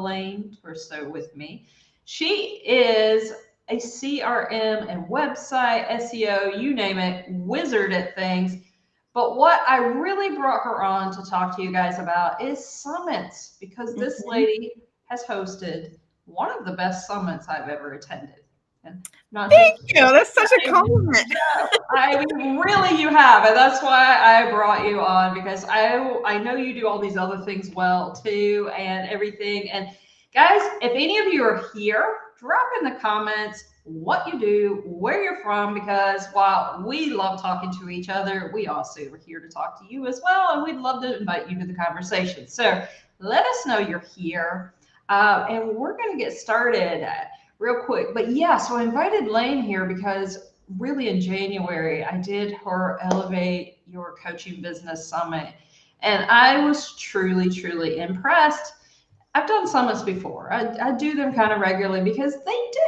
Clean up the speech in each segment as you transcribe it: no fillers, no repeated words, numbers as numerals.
Elaine Torso with me. She is a CRM and website, SEO, you name it, wizard at things. But what I really brought her on to talk to you guys about is summits, because this Mhm. lady has hosted one of the best summits I've ever attended. And not Thank just you. That's such a saying, compliment. I mean, really, you have, and that's why I brought you on, because I know you do all these other things well too, and everything. And guys, if any of you are here, drop in the comments what you do, where you're from, because while we love talking to each other, we also are here to talk to you as well, and we'd love to invite you to the conversation. So let us know you're here, and we're going to get started real quick. But yeah, so I invited Lane here because really in January, I did her Elevate Your Coaching Business Summit. And I was truly, truly impressed. I've done summits before. I do them kind of regularly because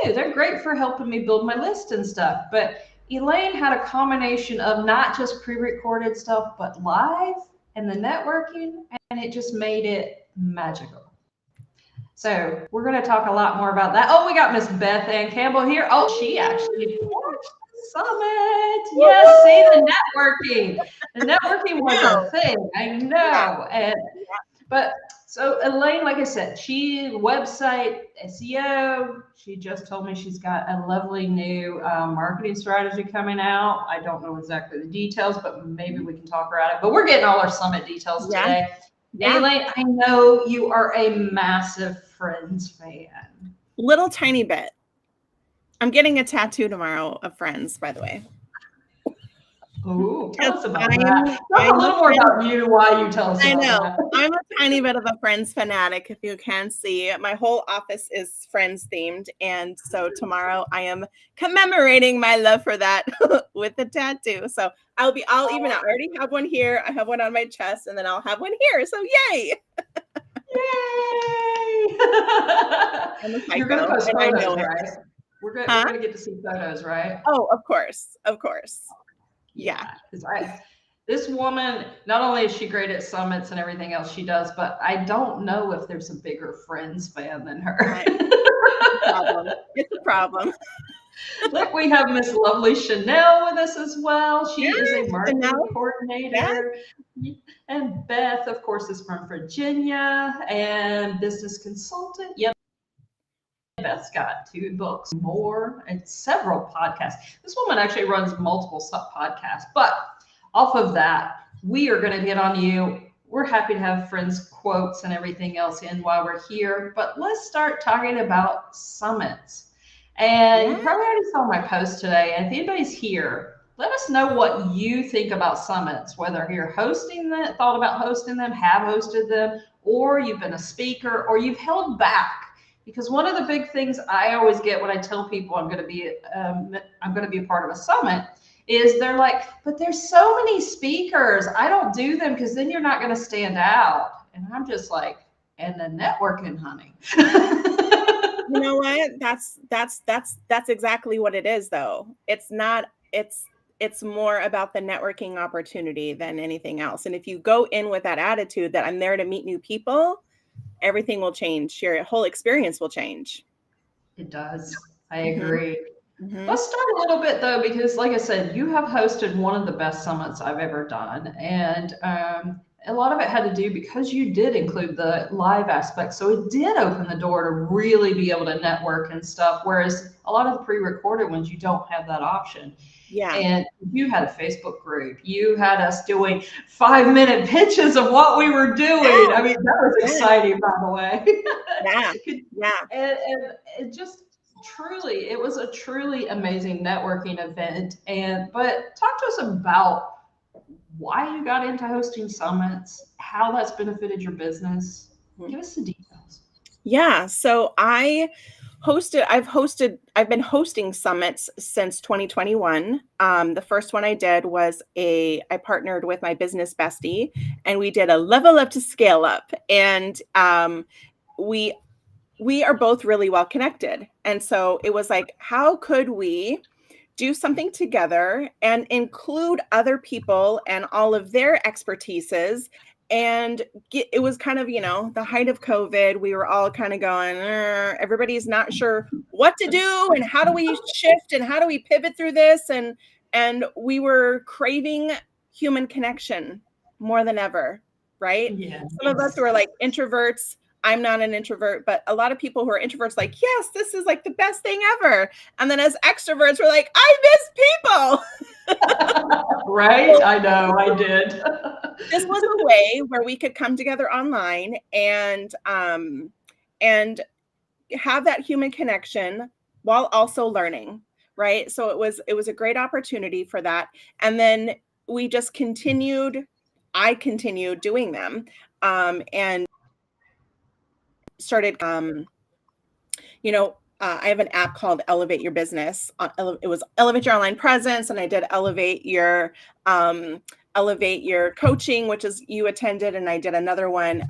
they're great for helping me build my list and stuff. But Elaine had a combination of not just pre recorded stuff, but live and the networking, and it just made it magical. So we're going to talk a lot more about that. Oh, we got Miss Beth Ann Campbell here. Oh, she actually watched the summit. Yes, see the networking. The networking was a Wow. thing. I Yeah. know. And but so Elaine, like I said, she website SEO. She just told me she's got a lovely new marketing strategy coming out. I don't know exactly the details, but maybe we can talk around it. But we're getting all our summit details Yeah. today. And Yeah. Elaine, I know you are a massive Friends fan. Little tiny bit. I'm getting a tattoo tomorrow of Friends, by the way. Ooh, tell Because us about that. I'm Tell us a I'm a little more friend. about you, why you tell us I about know. that. I'm a tiny bit of a Friends fanatic, if you can see. My whole office is Friends themed. And so tomorrow I am commemorating my love for that with a tattoo. So I'll even out. I already have one here. I have one on my chest, and then I'll have one here. So yay. Yay! I'm a You're gonna psycho, post and I know photos, it. right? We're Huh? gonna get to see photos, right? Oh, of course. Of course. Yeah. Yeah, because this woman, not only is she great at summits and everything else she does, but I don't know if there's a bigger Friends fan than her. It's a problem. It's a problem. Look, we have Miss Lovely Chanel with us as well. She is a Yes, and now marketing yes. coordinator. And Beth, of course, is from Virginia and business consultant. Yep, Beth's got 2 books, more, and several podcasts. This woman actually runs multiple sub podcasts. But off of that, we are going to get on you. We're happy to have friends' quotes and everything else in while we're here. But let's start talking about summits. And Yeah. you probably already saw my post today. And if anybody's here, let us know what you think about summits, whether you're hosting them, thought about hosting them, have hosted them, or you've been a speaker, or you've held back. Because one of the big things I always get when I tell people I'm going to be a part of a summit is they're like, but there's so many speakers. I don't do them because then you're not going to stand out. And I'm just like, and the networking, honey. You know what? That's exactly what it is though. It's not it's more about the networking opportunity than anything else. And if you go in with that attitude that I'm there to meet new people, everything will change. Your whole experience will change. It does. I Mhm. agree. Mhm. Let's start a little bit though, because like I said, you have hosted one of the best summits I've ever done. And a lot of it had to do because you did include the live aspect. So it did open the door to really be able to network and stuff. Whereas a lot of the pre recorded ones, you don't have that option. Yeah. And you had a Facebook group. You had us doing 5-minute pitches of what we were doing. I mean, that was Yes. exciting, by the way. Yeah. Yeah. And it just truly, it was a truly amazing networking event. And but talk to us about why you got into hosting summits, how that's benefited your business. Mhm. Give us the details. Yeah. So I've been hosting summits since 2021. The first one I did was I partnered with my business bestie and we did a level up to scale up. And we are both really well connected. And so it was like, how could we do something together and include other people and all of their expertises And it was kind of, the height of COVID. We were all kind of going, everybody's not sure what to do and how do we shift and how do we pivot through this? And we were craving human connection more than ever, right? Yes. Some of us were like introverts. I'm not an introvert, but a lot of people who are introverts, like, yes, this is like the best thing ever. And then as extroverts, we're like, I miss people. Right? I know, I did. This was a way where we could come together online and have that human connection while also learning, right? So it was a great opportunity for that. And then we just I continued doing them, and started, I have an app called Elevate Your Business. It was Elevate Your Online Presence, and I did Elevate Your Coaching, which is you attended, and I did another one,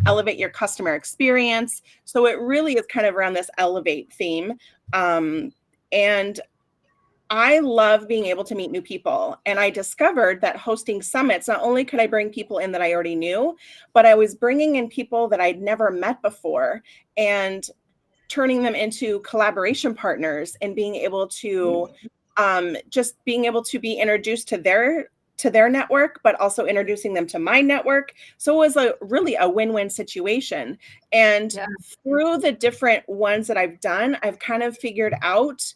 Elevate Your Customer Experience. So it really is kind of around this Elevate theme. And I love being able to meet new people. And I discovered that hosting summits, not only could I bring people in that I already knew, but I was bringing in people that I'd never met before and turning them into collaboration partners and being able to just being able to be introduced to their network, but also introducing them to my network. So it was really a win-win situation. And through the different ones that I've done, I've kind of figured out,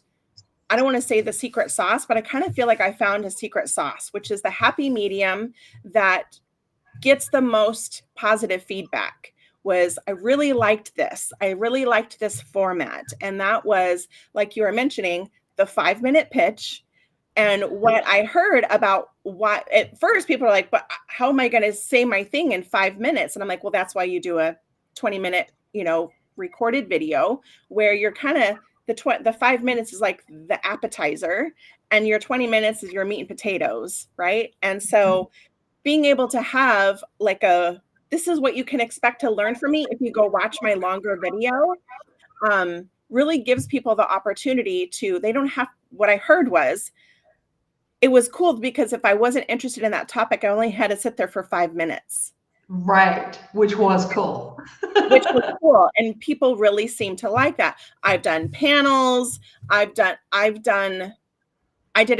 I don't want to say the secret sauce, but I kind of feel like I found a secret sauce, which is the happy medium that gets the most positive feedback. Was I really liked this. I really liked this format. And that was, like you were mentioning, the 5-minute pitch. And what I heard about what at first people are like, but how am I going to say my thing in 5 minutes? And I'm like, well, that's why you do a 20-minute, recorded video where you're kind of the 5 minutes is like the appetizer and your 20 minutes is your meat and potatoes. Right. And so being able to have like this is what you can expect to learn from me if you go watch my longer video, really gives people the opportunity to, they don't have, what I heard was, it was cool because if I wasn't interested in that topic, I only had to sit there for 5 minutes. Right, which was cool. Which was cool. And people really seem to like that. I've done panels. I did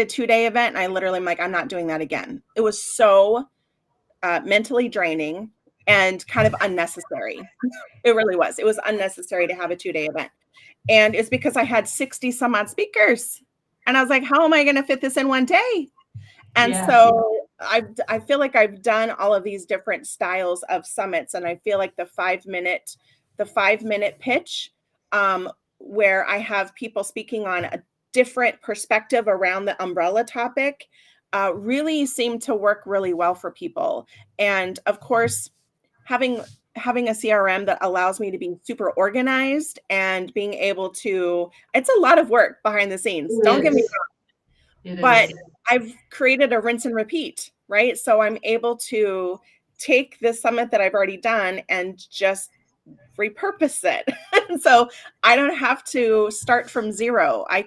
a 2-day event and I literally am like, I'm not doing that again. It was so mentally draining and kind of unnecessary. It really was. It was unnecessary to have a 2-day event. And it's because I had 60 some odd speakers. And I was like, how am I going to fit this in one day? And so I feel like I've done all of these different styles of summits. And I feel like the 5-minute pitch, where I have people speaking on a different perspective around the umbrella topic, really seem to work really well for people. And of course, having a CRM that allows me to be super organized and being able to, it's a lot of work behind the scenes. Don't get me wrong. But I've created a rinse and repeat, right? So I'm able to take the summit that I've already done and just repurpose it. So I don't have to start from zero. I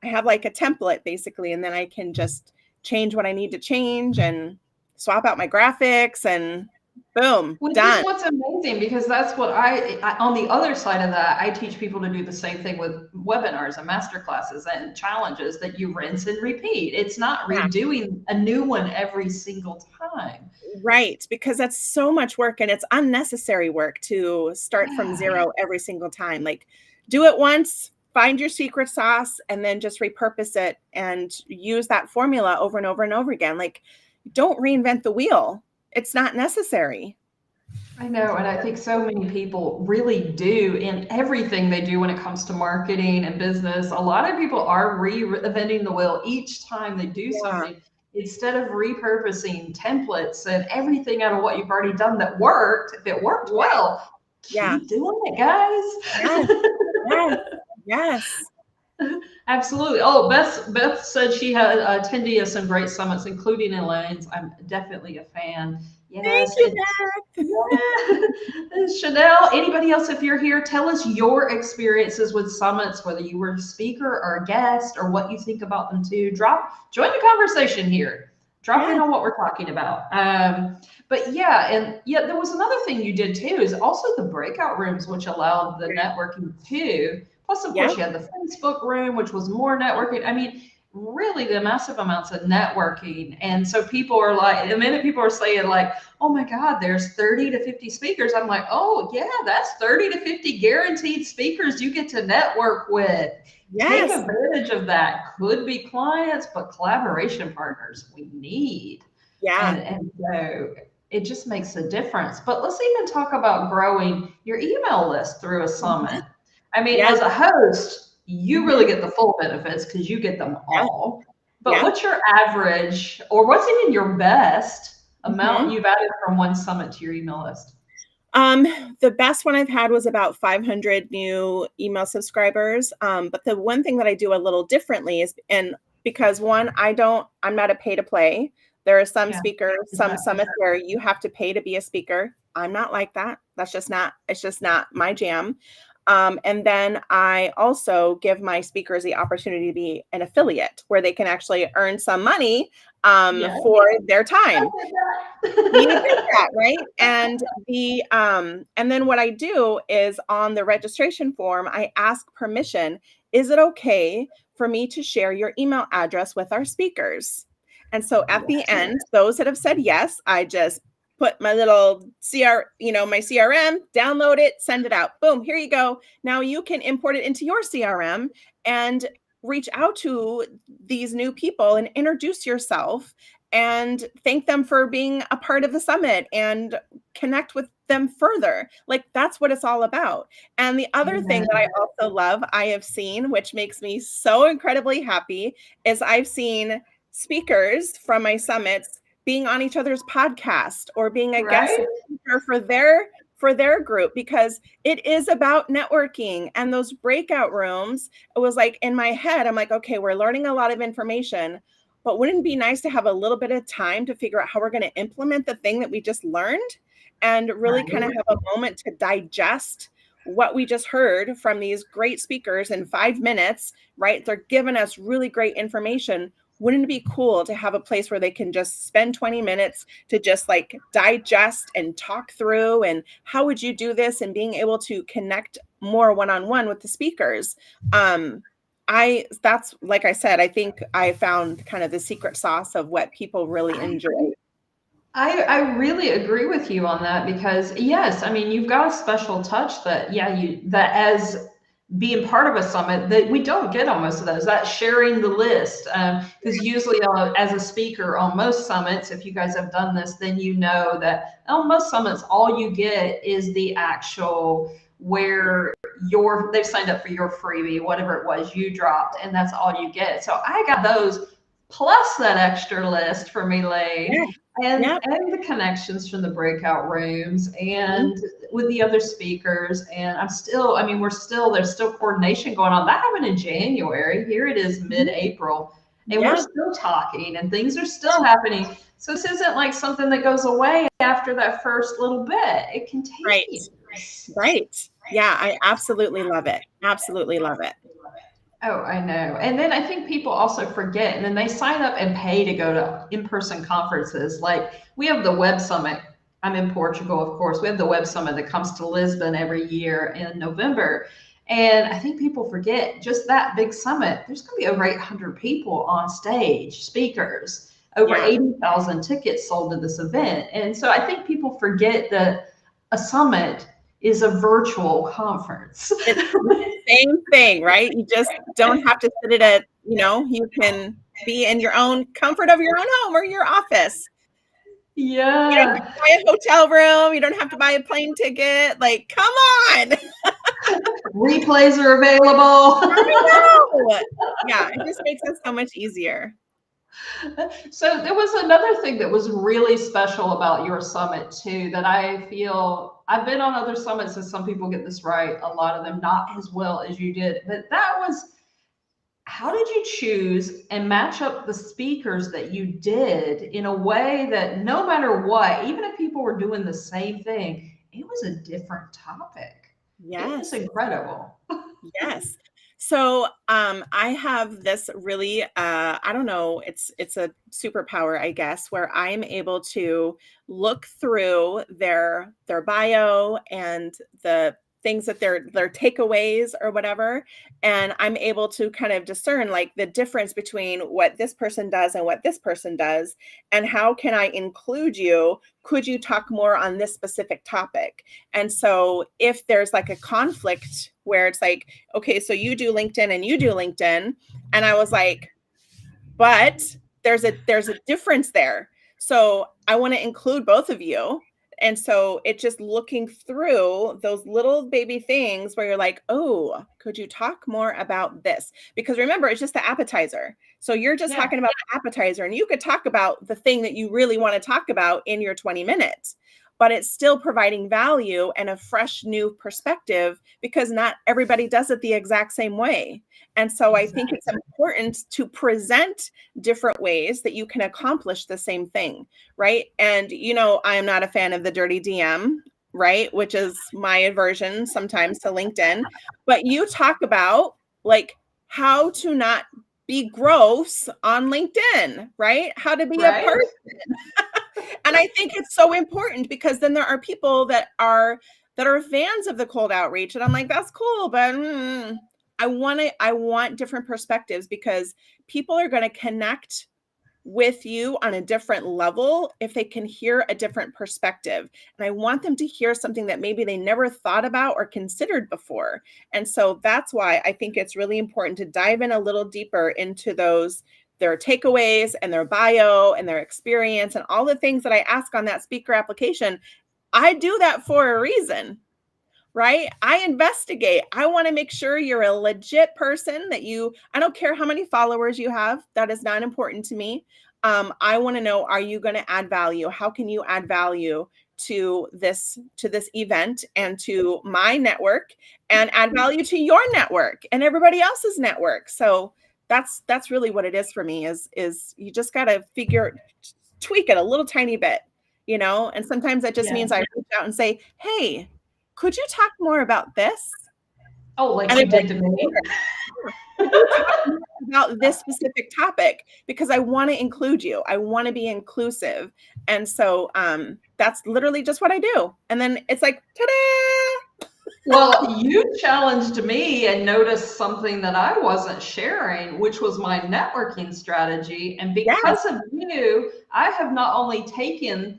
have like a template basically, and then I can just change what I need to change and swap out my graphics and boom, Which done. is what's amazing, because that's what I on the other side of that, I teach people to do the same thing with webinars and master classes and challenges, that you rinse and repeat. It's not redoing a new one every single time. Right, because that's so much work and it's unnecessary work to start from zero every single time. Like, do it once, find your secret sauce, and then just repurpose it and use that formula over and over and over again. Like, don't reinvent the wheel. It's not necessary. I know, and I think so many people really do in everything they do when it comes to marketing and business. A lot of people are reinventing the wheel each time they do something, instead of repurposing templates and everything out of what you've already done that worked. If it worked well, keep doing it, guys. Yes. Absolutely. Oh, Beth said she had attended some great summits, including Elaine's. I'm definitely a fan. Yes. Thank you, Beth. Chanel, anybody else, if you're here, tell us your experiences with summits, whether you were a speaker or a guest, or what you think about them too. Join the conversation here. Drop in on what we're talking about. But yeah, and yeah, there was another thing you did too, is also the breakout rooms, which allowed the networking too. Plus, of Yeah. course, you had the Facebook room, which was more networking. I mean, really the massive amounts of networking. And so people are like, the minute people are saying like, oh my God, there's 30 to 50 speakers. I'm like, oh yeah, that's 30 to 50 guaranteed speakers you get to network with. Take Yes. advantage of that. Could be clients, but collaboration partners we need. Yeah. And so it just makes a difference. But let's even talk about growing your email list through a Mhm. summit. I mean, Yeah. as a host, you really Mhm. get the full benefits because you get them Yeah. all. But Yeah. what's your average, or what's even your best amount Mhm. you've added from one summit to your email list? Um, the best one I've had was about 500 new email subscribers. But the one thing that I do a little differently is, and because one, I'm not a pay to play. There are some Yeah, speakers, some exactly. summits where you have to pay to be a speaker. I'm not like that. It's just not my jam. And then I also give my speakers the opportunity to be an affiliate where they can actually earn some money Yeah. for their I time. did You did that. that, right? And then what I do is on the registration form, I ask permission. Is it okay for me to share your email address with our speakers? And so at the Yes. end, those that have said yes, I just put my little my CRM, download it, send it out. Boom, here you go. Now you can import it into your CRM and reach out to these new people and introduce yourself and thank them for being a part of the summit and connect with them further. Like that's what it's all about. And the other thing Amen. that I also love, I have seen, which makes me so incredibly happy, is I've seen speakers from my summits being on each other's podcast or being a guest Right? speaker for their group because it is about networking and those breakout rooms. It was like in my head, I'm like, okay, we're learning a lot of information, but wouldn't it be nice to have a little bit of time to figure out how we're going to implement the thing that we just learned and really kind of Right. have a moment to digest what we just heard from these great speakers in 5 minutes, right? They're giving us really great information. Wouldn't it be cool to have a place where they can just spend 20 minutes to just like digest and talk through and how would you do this and being able to connect more one-on-one with the speakers? That's like I said, I think I found kind of the secret sauce of what people really enjoy. I really agree with you on that because yes, I mean you've got a special touch that yeah you that as being part of a summit that we don't get on most of those. That sharing the list because usually as a speaker on most summits, if you guys have done this, then you know that on most summits all you get is the actual where they've signed up for your freebie, whatever it was you dropped, and that's all you get. So I got those plus that extra list from Yeah. Elaine Yeah. and the connections from the breakout rooms Mhm. and with the other speakers. And I mean, there's still coordination going on. That happened in January. Here it is Mhm. mid-April, and we're Yeah. still talking and things are still happening. So this isn't like something that goes away after that first little bit. It Right. continues. Right. Yeah. I absolutely love it. Absolutely love it. Oh, I know. And then I think people also forget, and then they sign up and pay to go to in-person conferences. Like we have the Web Summit. I'm in Portugal, of course. We have the Web Summit that comes to Lisbon every year in November. And I think people forget just that big summit. There's going to be over 800 people on stage, speakers, over Yeah. 80,000 tickets sold to this event. And so I think people forget that a summit is a virtual conference. It's the same thing, right? You just don't have to sit at you can be in your own comfort of your own home or your office. You don't have Yeah. to buy a hotel room. You don't have to buy a plane ticket. Like, come on. Replays are available. I know. Yeah, it just makes it so much easier. So there was another thing that was really special about your summit too that I feel I've been on other summits and some people get this right, a lot of them not as well as you did. But that was how did you choose and match up the speakers that you did in a way that no matter what, even if people were doing the same thing, it was a different topic. It was Yes. incredible. Yes. So I have this really I don't know, it's a superpower, I guess, where I'm able to look through their bio and the things that their takeaways or whatever, and I'm able to kind of discern like the difference between what this person does and what this person does, and how can I include you? Could you talk more on this specific topic? And so if there's like a conflict where it's like, okay, so you do LinkedIn and you do LinkedIn. And I was like, but there's a difference there. So I want to include both of you. And so it just looking through those little baby things where you're like, oh, could you talk more about this? Because remember, it's just the appetizer. So you're just talking about the appetizer, and you could talk about the thing that you really want to talk about in your 20 minutes, but it's still providing value and a fresh new perspective, because not everybody does it the exact same way. And so I think it's important to present different ways that you can accomplish the same thing, right? And, I am not a fan of the dirty DM, right? Which is my aversion sometimes to LinkedIn. But you talk about like how to not be gross on LinkedIn, right? How to be a person. And I think it's so important, because then there are people that are fans of the cold outreach, and I'm like, that's cool, but I want different perspectives, because people are going to connect with you on a different level if they can hear a different perspective. And I want them to hear something that maybe they never thought about or considered before. And so that's why I think it's really important to dive in a little deeper into their takeaways and their bio and their experience and all the things that I ask on that speaker application. I do that for a reason, right? I investigate. I want to make sure you're a legit person, I don't care how many followers you have. That is not important to me. I want to know, are you going to add value? How can you add value to this event and to my network, and add value to your network and everybody else's network? So that's really what it is for me, is you just got to tweak it a little tiny bit, and sometimes that just means I reach out and say, hey, could you talk more about this? Oh, like you did to me. Could you talk more about this specific topic? Because I want to include you. I want to be inclusive. And so that's literally just what I do. And then it's like, ta-da! Well, you challenged me and noticed something that I wasn't sharing, which was my networking strategy. And because of you, I have not only taken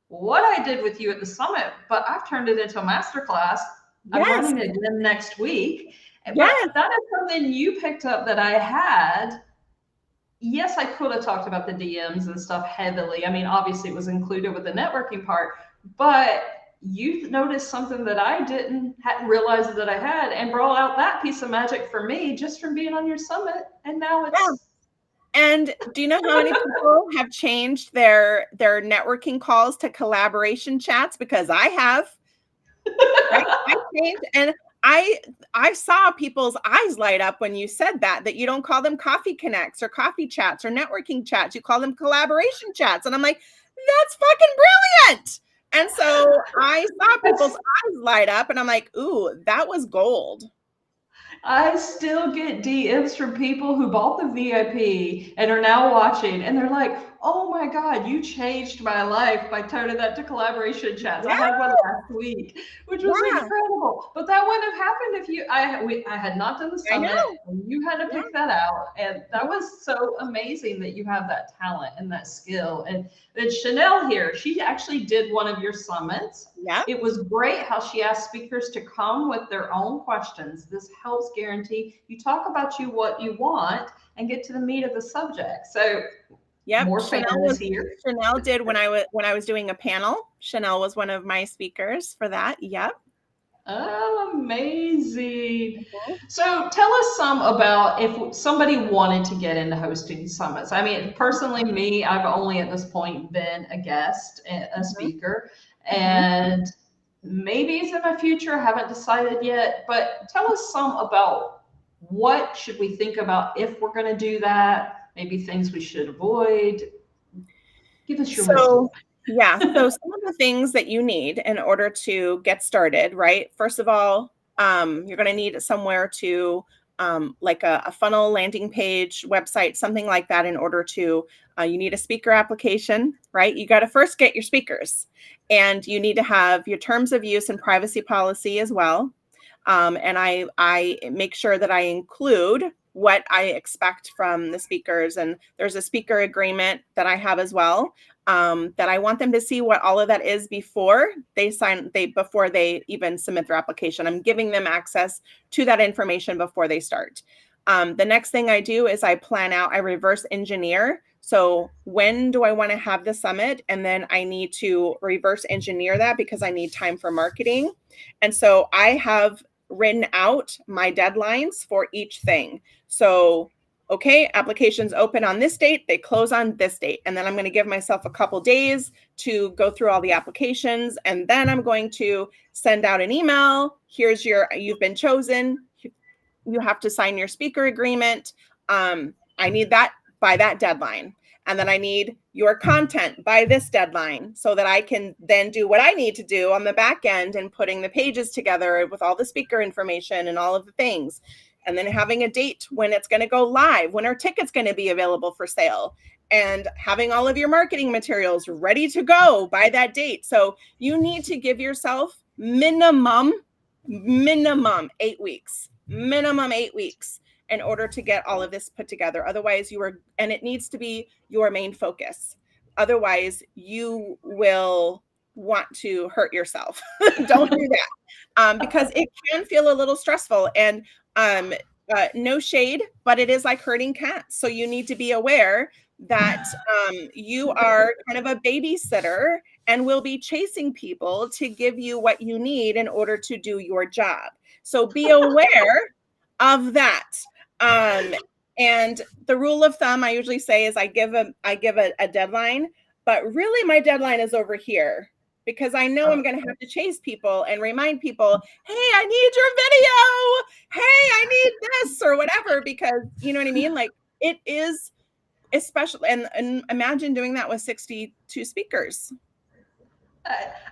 what I did with you at the summit, but I've turned it into a masterclass. I'm running it again next week. But that is something you picked up that I had. Yes, I could have talked about the DMs and stuff heavily. I mean, obviously it was included with the networking part, but you noticed something that I hadn't realized that I had, and brought out that piece of magic for me just from being on your summit. And now it's And do you know how many people have changed their networking calls to collaboration chats? Because I have. Right? I changed, and I saw people's eyes light up when you said that you don't call them coffee connects or coffee chats or networking chats. You call them collaboration chats. And I'm like, that's fucking brilliant. And so I saw people's eyes light up, and I'm like, ooh, that was gold. I still get DMs from people who bought the VIP and are now watching, and they're like, oh my God, you changed my life by turning that to collaboration chats. I had one last week, which was incredible. But that wouldn't have happened if I had not done the summit, and you had to pick that out. And that was so amazing that you have that talent and that skill. And then Chanel here, she actually did one of your summits. Yeah. It was great how she asked speakers to come with their own questions. This helps guarantee you talk about what you want and get to the meat of the subject. So more fans here. Chanel did when I was doing a panel. Chanel was one of my speakers for that. Yep. Oh, amazing. So tell us some about if somebody wanted to get into hosting summits. I mean, personally, me, I've only at this point been a guest, a speaker, and maybe it's in my future. I haven't decided yet, but tell us some about what should we think about if we're going to do that, maybe things we should avoid. Give us your wisdom. Yeah. So some of the things that you need in order to get started, right? First of all, you're going to need somewhere to like a funnel landing page website, something like that, in order to, you need a speaker application, right? You got to first get your speakers, and you need to have your terms of use and privacy policy as well. And I make sure that I include what I expect from the speakers. And there's a speaker agreement that I have as well, that I want them to see what all of that is before before they even submit their application. I'm giving them access to that information before they start. The next thing I do is I plan out, I reverse engineer. So when do I want to have the summit? And then I need to reverse engineer that because I need time for marketing. And so I have written out my deadlines for each thing. So, okay, applications open on this date, they close on this date. And then I'm going to give myself a couple days to go through all the applications. And then I'm going to send out an email. Here's you've been chosen. You have to sign your speaker agreement. I need that by that deadline. And then I need your content by this deadline so that I can then do what I need to do on the back end and putting the pages together with all the speaker information and all of the things. And then having a date when it's going to go live, when our ticket's going to be available for sale, and having all of your marketing materials ready to go by that date. So you need to give yourself minimum 8 weeks, minimum 8 weeks, in order to get all of this put together. Otherwise, and it needs to be your main focus. Otherwise, you will want to hurt yourself. Don't do that, because it can feel a little stressful. And no shade, but it is like herding cats. So you need to be aware that you are kind of a babysitter and will be chasing people to give you what you need in order to do your job. So be aware of that. And the rule of thumb I usually say is I give a deadline, but really my deadline is over here, because I know I'm going to have to chase people and remind people, hey, I need your video. Hey, I need this or whatever, because you know what I mean? Like, it is especially, and imagine doing that with 62 speakers.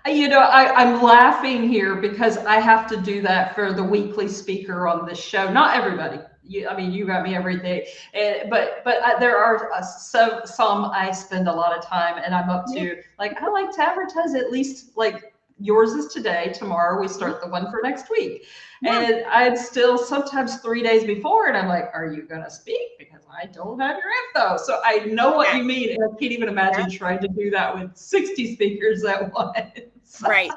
I'm laughing here because I have to do that for the weekly speaker on this show. Not everybody. You got me every day, but there are some I spend a lot of time, and I'm up to, like, I like to advertise at least, like, yours is today, tomorrow we start the one for next week. And I'm still sometimes 3 days before, and I'm like, are you going to speak? Because I don't have your info. So I know what you mean. And I can't even imagine trying to do that with 60 speakers at once. Right.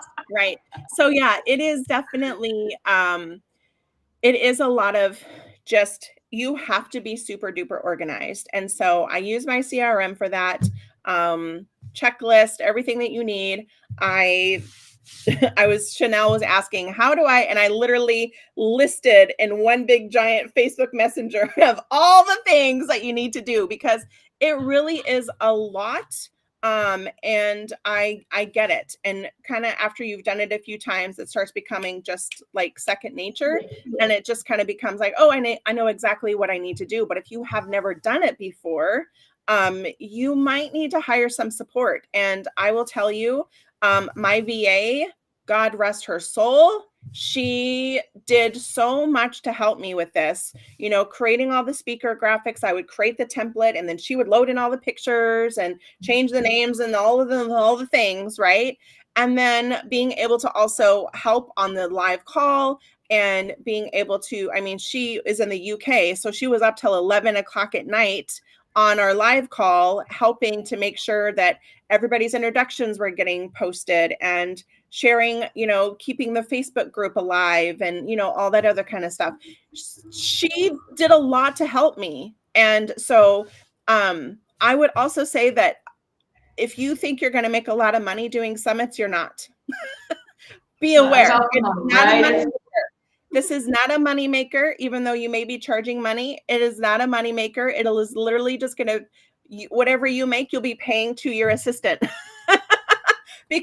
So yeah, it is definitely, it is a lot of just, you have to be super duper organized. And so I use my CRM for that, checklist, everything that you need. Chanel was asking, how do I, and I literally listed in one big giant Facebook Messenger of all the things that you need to do, because it really is a lot. And I get it. And kind of after you've done it a few times, it starts becoming just like second nature. And it just kind of becomes like, oh, I know exactly what I need to do. But if you have never done it before, you might need to hire some support. And I will tell you, my VA, God rest her soul, she did so much to help me with this, creating all the speaker graphics. I would create the template, and then she would load in all the pictures and change the names and all the things, right? And then being able to also help on the live call, and being able to, she is in the UK, so she was up till 11 o'clock at night on our live call, helping to make sure that everybody's introductions were getting posted, and sharing, keeping the Facebook group alive, and, all that other kind of stuff. She did a lot to help me. And so I would also say that if you think you're going to make a lot of money doing summits, you're not. Be aware. This is not a money maker, even though you may be charging money. It is not a money maker. It is literally just going to, whatever you make, you'll be paying to your assistant. So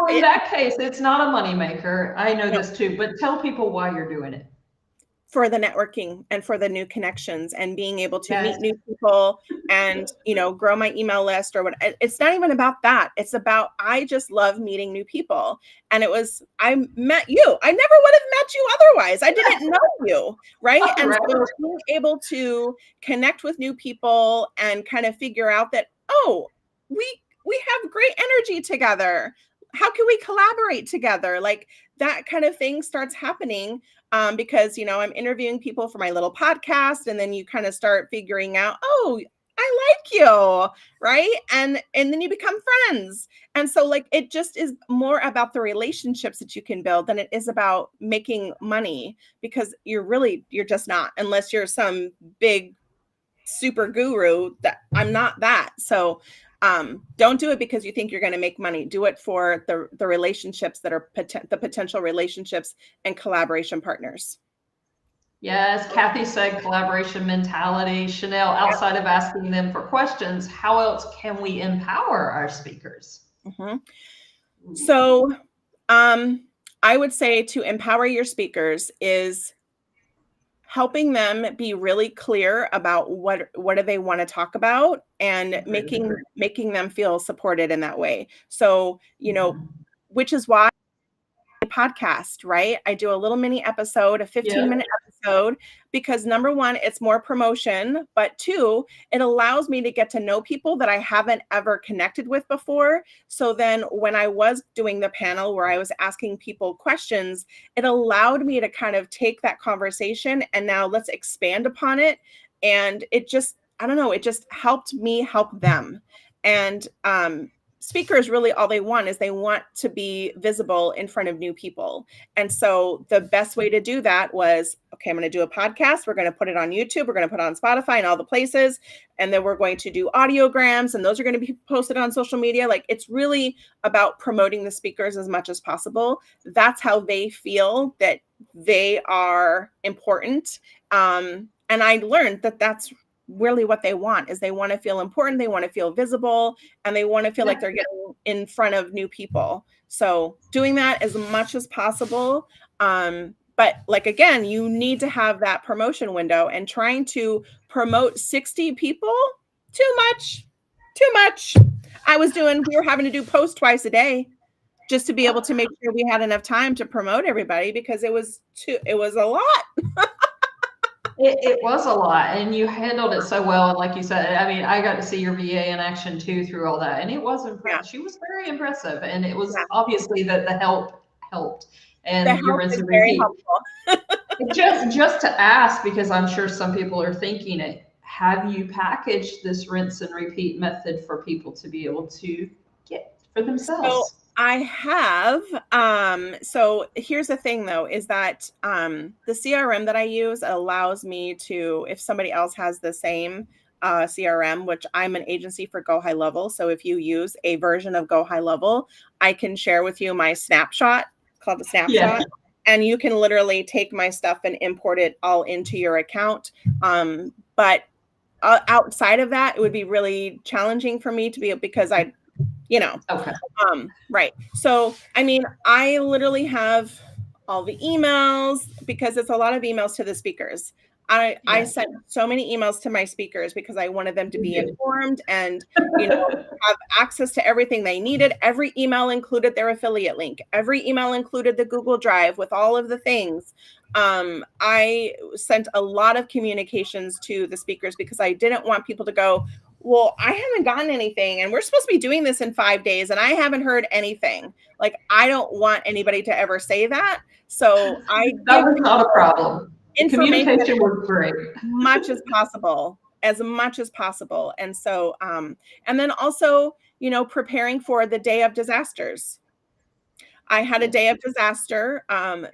in that case, it's not a money maker. I know this too, but tell people why you're doing it. For the networking and for the new connections and being able to meet new people and, grow my email list or what. It's not even about that. It's about, I just love meeting new people. And I met you. I never would have met you otherwise. I didn't know you, right? And Right. so being able to connect with new people and kind of figure out that, oh, we have great energy together. How can we collaborate together? Like that kind of thing starts happening because, you know, I'm interviewing people for my little podcast, and then you kind of start figuring out, oh, I like you, right? And then you become friends. And so like it just is more about the relationships that you can build than it is about making money, because you're just not, unless you're some big super guru. That I'm not that. So don't do it because you think you're going to make money. Do it for the relationships that are the potential relationships and collaboration partners. Yes, Kathy said collaboration mentality. Chanel, outside of asking them for questions, how else can we empower our speakers? Mm-hmm. So I would say to empower your speakers is helping them be really clear about what do they want to talk about, and making them feel supported in that way. So, you know, which is why podcast, right? I do a little mini episode, a 15-minute episode, because number one, it's more promotion, but two, it allows me to get to know people that I haven't ever connected with before. So then when I was doing the panel where I was asking people questions, it allowed me to kind of take that conversation and now let's expand upon it. And it just, I don't know, it just helped me help them. And speakers really all they want is they want to be visible in front of new people. And so the best way to do that was, okay, I'm going to do a podcast. We're going to put it on YouTube. We're going to put it on Spotify and all the places. And then we're going to do audiograms, and those are going to be posted on social media. Like it's really about promoting the speakers as much as possible. That's how they feel that they are important. And I learned that that's really what they want, is they want to feel important, they want to feel visible, and they want to feel like they're getting in front of new people. So doing that as much as possible. But like, again, you need to have that promotion window, and trying to promote 60 people, too much. We were having to do posts twice a day just to be able to make sure we had enough time to promote everybody, because it was a lot. It was a lot, and you handled it so well. And like you said, I mean, I got to see your VA in action too through all that, and it was impressive. Yeah. She was very impressive, and it was obviously that the help helped, and your rinse and repeat. just to ask, because I'm sure some people are thinking it, have you packaged this rinse and repeat method for people to be able to get for themselves? So I have. So here's the thing though, is that the CRM that I use allows me to, if somebody else has the same CRM, which I'm an agency for Go High Level. So if you use a version of Go High Level, I can share with you my snapshot, called the snapshot. Yeah. And you can literally take my stuff and import it all into your account. But outside of that, it would be really challenging for me to be, because I, okay. Right. So, I mean, I literally have all the emails, because it's a lot of emails to the speakers. I sent so many emails to my speakers because I wanted them to be informed and, have access to everything they needed. Every email included their affiliate link. Every email included the Google Drive with all of the things. I sent a lot of communications to the speakers because I didn't want people to go, well, I haven't gotten anything, and we're supposed to be doing this in 5 days, and I haven't heard anything. Like, I don't want anybody to ever say that. So that was not a problem. Communication was great. As much as possible. And so, and then also, preparing for the day of disasters. I had a day of disaster. Tell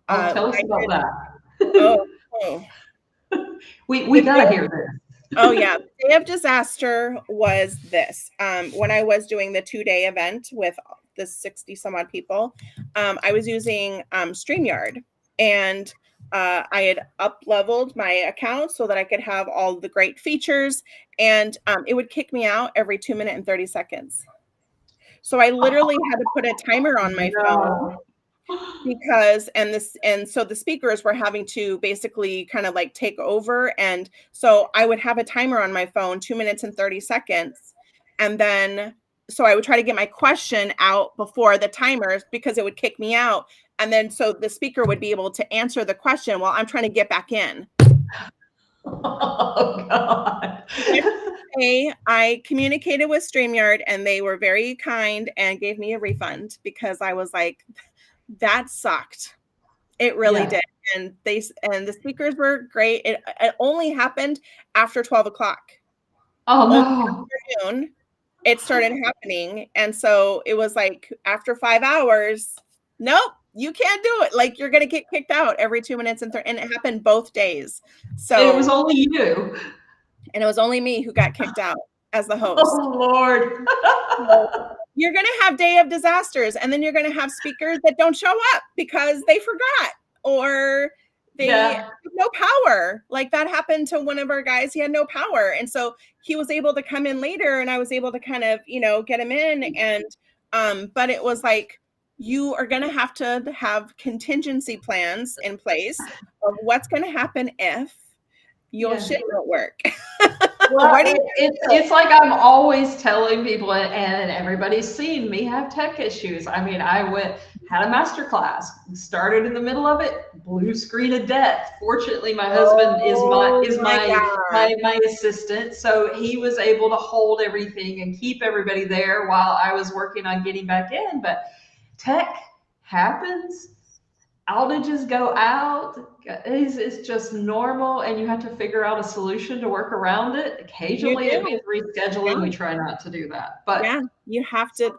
us about that. We gotta hear this. Oh yeah, the day of disaster was this. When I was doing the 2-day event with the 60 some odd people, I was using StreamYard, and I had up-leveled my account so that I could have all the great features, and it would kick me out every 2 minutes and 30 seconds. So I literally had to put a timer on my phone. Because so the speakers were having to basically kind of like take over, and so I would have a timer on my phone, 2 minutes and 30 seconds, and then so I would try to get my question out before the timers, because it would kick me out, And then so the speaker would be able to answer the question while I'm trying to get back in. Oh God. I communicated with StreamYard and they were very kind and gave me a refund because I was like, that sucked. It really Yeah. did. And the speakers were great. It only happened after 12 o'clock. Oh Only no. afternoon it started happening. And so it was like after 5 hours, nope, you can't do it. Like you're gonna get kicked out every 2 minutes and it happened both days. And it was So only you. and it was only me who got kicked out as the host. Oh Lord. So you're going to have day of disasters, and then you're going to have speakers that don't show up because they forgot or they have no power. Like that happened to one of our guys. He had no power. And so he was able to come in later and I was able to kind of, get him in. And, but it was like, you are going to have contingency plans in place of what's going to happen if your shit won't work. Well, it's like I'm always telling people, and everybody's seen me have tech issues. I mean, had a master class, started in the middle of it, blue screen of death. Fortunately, my husband is my assistant, so he was able to hold everything and keep everybody there while I was working on getting back in. But tech happens. Outages go out. It's just normal, and you have to figure out a solution to work around it. Occasionally, it means rescheduling. We try not to do that, but you have to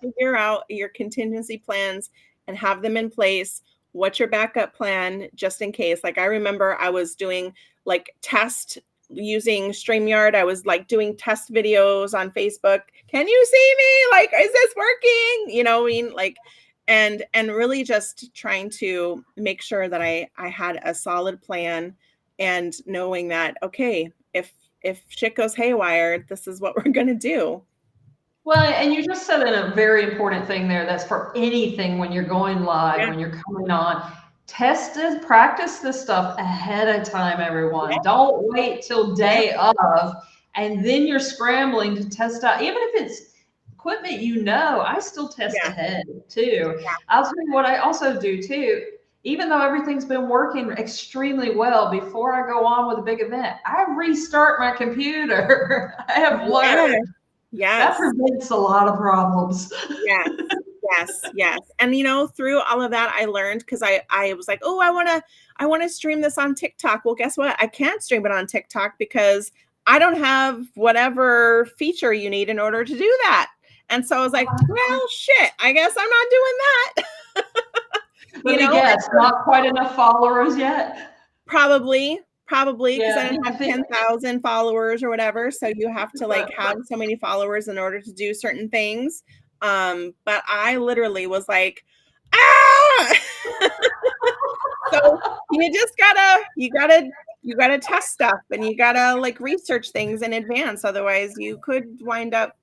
figure out your contingency plans and have them in place. What's your backup plan just in case? Like I remember I was doing like test using StreamYard. I was like doing test videos on Facebook. Can you see me? Like, is this working? You know what I mean? Like, and really just trying to make sure that I had a solid plan and knowing that, okay, if shit goes haywire, this is what we're going to do. Well, and you just said a very important thing there. That's for anything when you're going live, when you're coming on. Test this, practice this stuff ahead of time, everyone. Don't wait till day of, and then you're scrambling to test out. Even if it's equipment, I still test ahead too. I'll tell you what I also do too. Even though everything's been working extremely well, before I go on with a big event, I restart my computer. I have learned. That prevents a lot of problems. Yes. And through all of that, I learned because I was like, oh, I want to stream this on TikTok. Well, guess what? I can't stream it on TikTok because I don't have whatever feature you need in order to do that. And so I was like, well, shit, I guess I'm not doing that. Let me guess, not quite enough followers yet? Probably because I don't have 10,000 followers or whatever. So you have to like have so many followers in order to do certain things. But I literally was like, so you gotta test stuff and you gotta like research things in advance. Otherwise you could wind up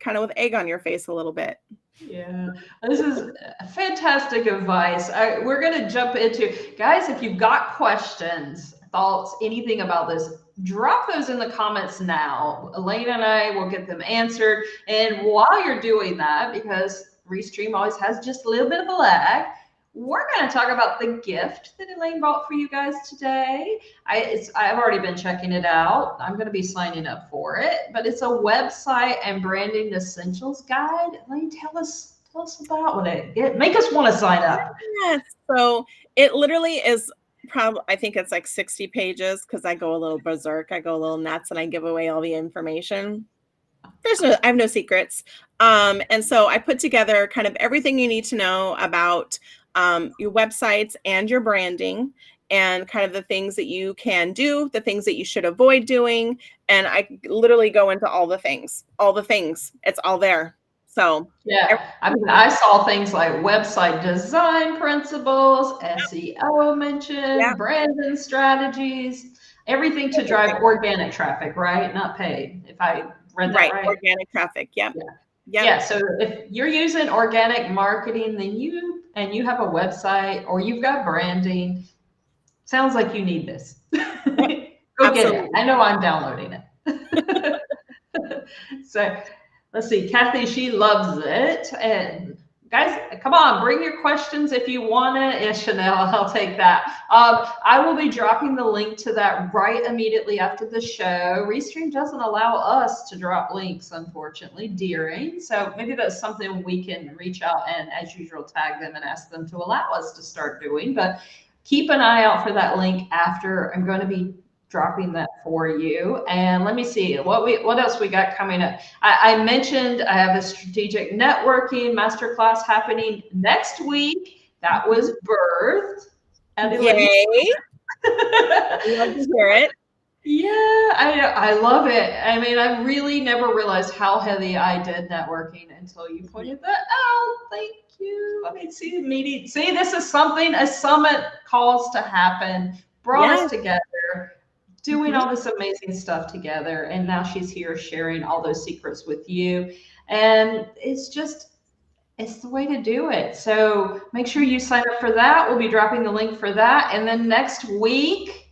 kind of with egg on your face a little bit. Yeah, this is fantastic advice. We're going to jump into, guys, if you've got questions, thoughts, anything about this, drop those in the comments now. Elaine and I will get them answered. And while you're doing that, because Restream always has just a little bit of a lag, we're going to talk about the gift that Elaine brought for you guys today. I've already been checking it out. I'm going to be signing up for it, but it's a website and branding essentials guide. Elaine, tell us about what make us want to sign up. Yes. So it literally is probably, I think it's like 60 pages because I go a little berserk. I go a little nuts and I give away all the information. I have no secrets. And so I put together kind of everything you need to know about your websites and your branding and kind of the things that you can do, the things that you should avoid doing. And I literally go into all the things, it's all there. So I mean, I saw things like website design principles, SEO mentioned, branding strategies, everything to drive organic traffic, right? Not paid. If I read that right. Organic traffic. Yeah. So if you're using organic marketing, then you have a website or you've got branding, sounds like you need this. Go get it. I know I'm downloading it. So let's see. Kathy, she loves it. And Guys, come on, bring your questions if you want it. Yeah, Chanel, I'll take that. I will be dropping the link to that right immediately after the show. Restream doesn't allow us to drop links, unfortunately, during. So maybe that's something we can reach out and, as usual, tag them and ask them to allow us to start doing. But keep an eye out for that link after. I'm going to be dropping that for you. And let me see what else we got coming up. I mentioned I have a strategic networking masterclass happening next week. That was birthed at Elaine. Yay! Love to hear it. Yeah, I love it. I mean, I really never realized how heavy I did networking until you pointed that out. Thank you. I mean, see, meeting. See, this is something a summit calls to happen, brought us together, doing all this amazing stuff together. And now she's here sharing all those secrets with you. And it's the way to do it. So make sure you sign up for that. We'll be dropping the link for that. And then next week,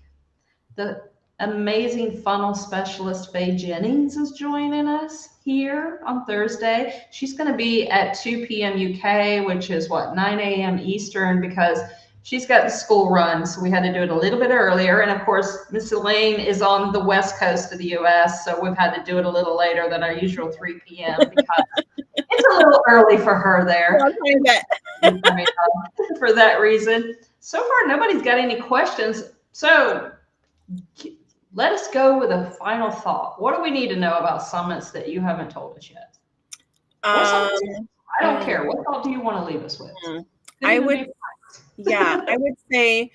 the amazing funnel specialist Faye Jennings is joining us here on Thursday. She's going to be at 2 p.m. UK, which is 9 a.m. Eastern, because she's got the school run. So we had to do it a little bit earlier. And of course, Miss Elaine is on the West Coast of the US. So we've had to do it a little later than our usual 3 p.m. because it's a little early for her there. For that reason. So far, nobody's got any questions. So let us go with a final thought. What do we need to know about summits that you haven't told us yet? I don't care. What thought do you want to leave us with? I would say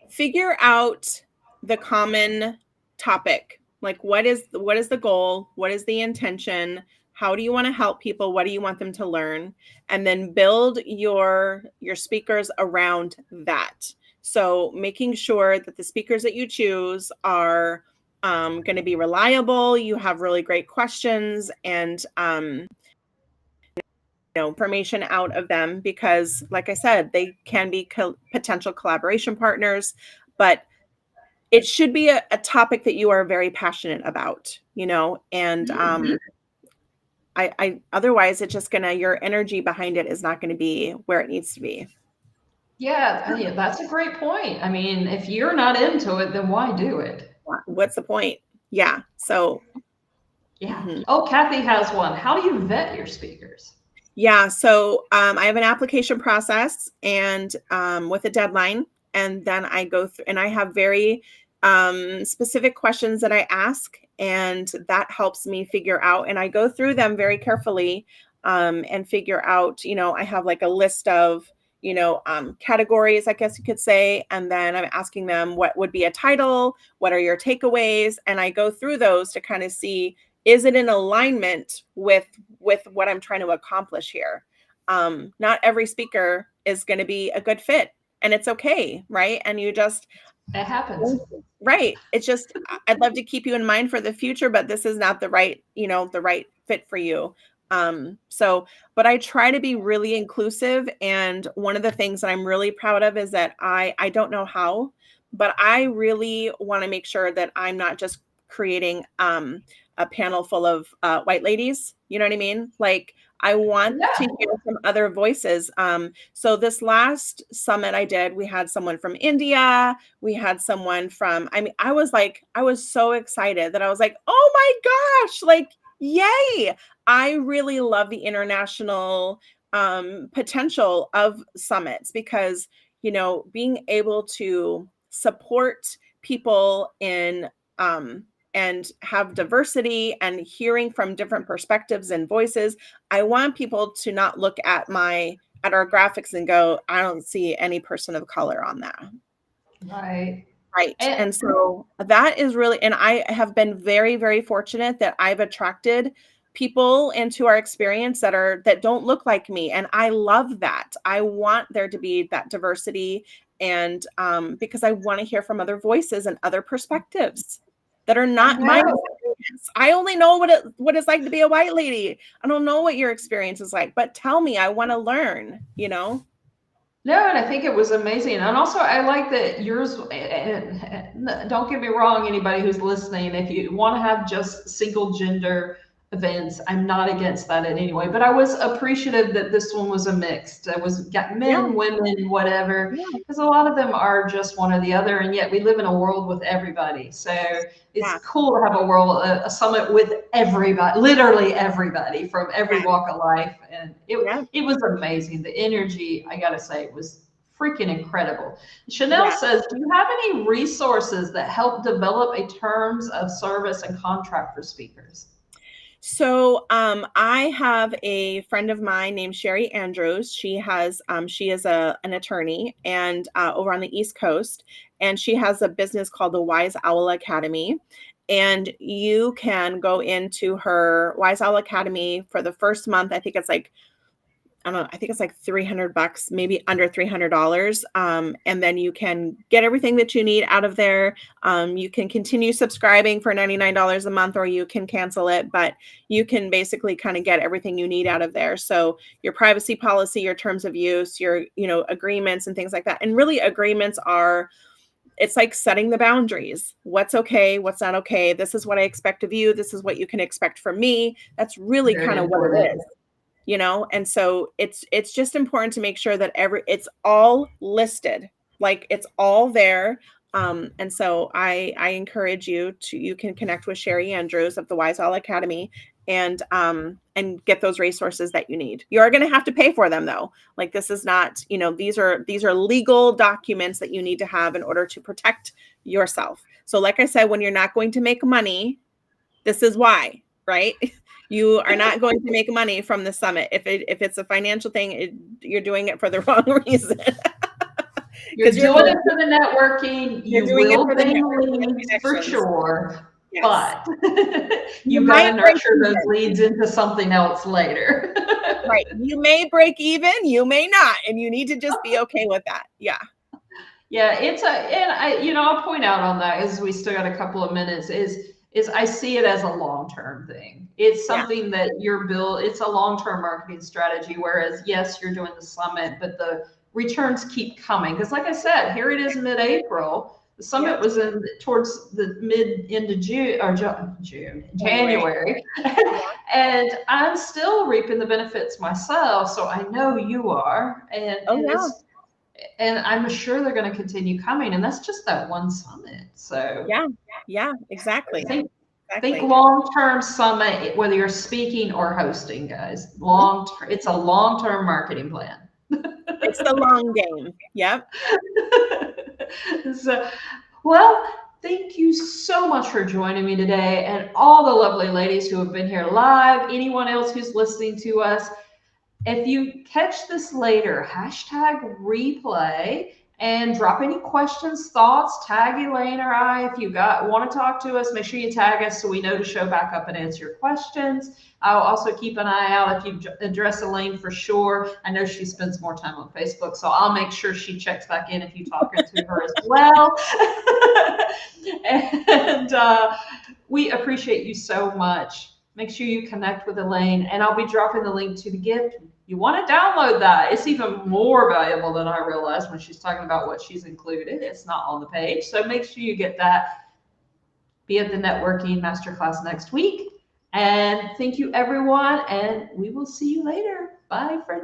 figure out the common topic. Like what is the goal? What is the intention? How do you want to help people? What do you want them to learn? And then build your speakers around that. So making sure that the speakers that you choose are going to be reliable. You have really great questions and information out of them, because like I said, they can be potential collaboration partners, but it should be a topic that you are very passionate about, and I otherwise it's just your energy behind it is not going to be where it needs to be. Yeah, that's a great point. I mean, if you're not into it, then why do it? What's the point? Yeah. So. Yeah. Oh, Kathy has one. How do you vet your speakers? Yeah. So I have an application process and with a deadline, and then I go through and I have very specific questions that I ask, and that helps me figure out, and I go through them very carefully and figure out, I have like a list of, categories, I guess you could say. And then I'm asking them what would be a title, what are your takeaways? And I go through those to kind of see, is it in alignment with what I'm trying to accomplish here? Not every speaker is going to be a good fit, and it's okay. Right. And it happens. Right. It's just, I'd love to keep you in mind for the future, but this is not the right fit for you. But I try to be really inclusive. And one of the things that I'm really proud of is that I don't know how, but I really want to make sure that I'm not just creating a panel full of white ladies. You know what I mean? Like, I want to hear from other voices. So this last summit I did, we had someone from India. We had someone from, I was so excited that I was like, oh my gosh, like, yay. I really love the international potential of summits, because, being able to support people in and have diversity and hearing from different perspectives and voices. I want people to not look at our graphics and go, I don't see any person of color on that. Right. And so that is really, and I have been very, very fortunate that I've attracted people into our experience that don't look like me. And I love that. I want there to be that diversity, and because I want to hear from other voices and other perspectives that are not my experience. I only know what it's like to be a white lady. I don't know what your experience is like, but tell me, I want to learn, No, and I think it was amazing. And also, I like that yours, don't get me wrong, anybody who's listening, if you want to have just single gender events. I'm not against that in any way, but I was appreciative that this one was a mixed. It was got Yeah. men, women, whatever, Yeah. because a lot of them are just one or the other, and yet we live in a world with everybody. So it's Yeah. cool to have a summit with everybody, literally everybody from every Yeah. walk of life, and Yeah. it was amazing. The energy, I gotta say, was freaking incredible. Chanel Yeah. says, do you have any resources that help develop a terms of service and contract for speakers? So I have a friend of mine named Sherry Andrews. She is an attorney and over on the East Coast, and she has a business called the Wise Owl Academy. And you can go into her Wise Owl Academy for the first month. I think it's like I don't know, I think it's like $300, maybe under $300. And then you can get everything that you need out of there. You can continue subscribing for $99 a month, or you can cancel it, but you can basically kind of get everything you need out of there. So your privacy policy, your terms of use, your, agreements and things like that. And really agreements are, it's like setting the boundaries. What's okay, what's not okay. This is what I expect of you. This is what you can expect from me. That's really Very kind of what it important. is. And so it's just important to make sure that it's all listed, like it's all there. And so I encourage you can connect with Sherry Andrews of the Wise All Academy and get those resources that you need. You are going to have to pay for them though. Like this is not, these are legal documents that you need to have in order to protect yourself. So like I said, when you're not going to make money, this is why, right? You are not going to make money from the summit. If it's a financial thing, you're doing it for the wrong reason. You're Because doing it for the networking. you're You doing it will for the gain networking and leads for connections. sure, Yes. but You you got might to break nurture those even. leads into something else later. Right. You may break even, you may not, and you need to just be okay with that. Yeah. Yeah, and I'll point out on that as we still got a couple of minutes is I see it as a long-term thing. It's Yeah. something that it's a long-term marketing strategy. Whereas, yes, you're doing the summit, but the returns keep coming. Because like I said, here it is mid-April. The summit Yep. was towards the end of June or January. Yeah. And I'm still reaping the benefits myself. So I know you are. Oh yeah. And I'm sure they're going to continue coming. And that's just that one summit. So Yeah. Yeah. Exactly. think Exactly. long-term summit, whether you're speaking or hosting, guys. It's a long-term marketing plan. It's the long game. Yep. So, well, thank you so much for joining me today, and all the lovely ladies who have been here live. Anyone else who's listening to us, if you catch this later, hashtag replay and drop any questions, thoughts, tag Elaine or I. If you want to talk to us, make sure you tag us so we know to show back up and answer your questions. I'll also keep an eye out if you address Elaine for sure. I know she spends more time on Facebook, so I'll make sure she checks back in if you talking to her as well. And we appreciate you so much. Make sure you connect with Elaine, and I'll be dropping the link to the gift. You want to download that. It's even more valuable than I realized when she's talking about what she's included. It's not on the page. So make sure you get that. Be at the networking masterclass next week. And thank you, everyone. And we will see you later. Bye for now.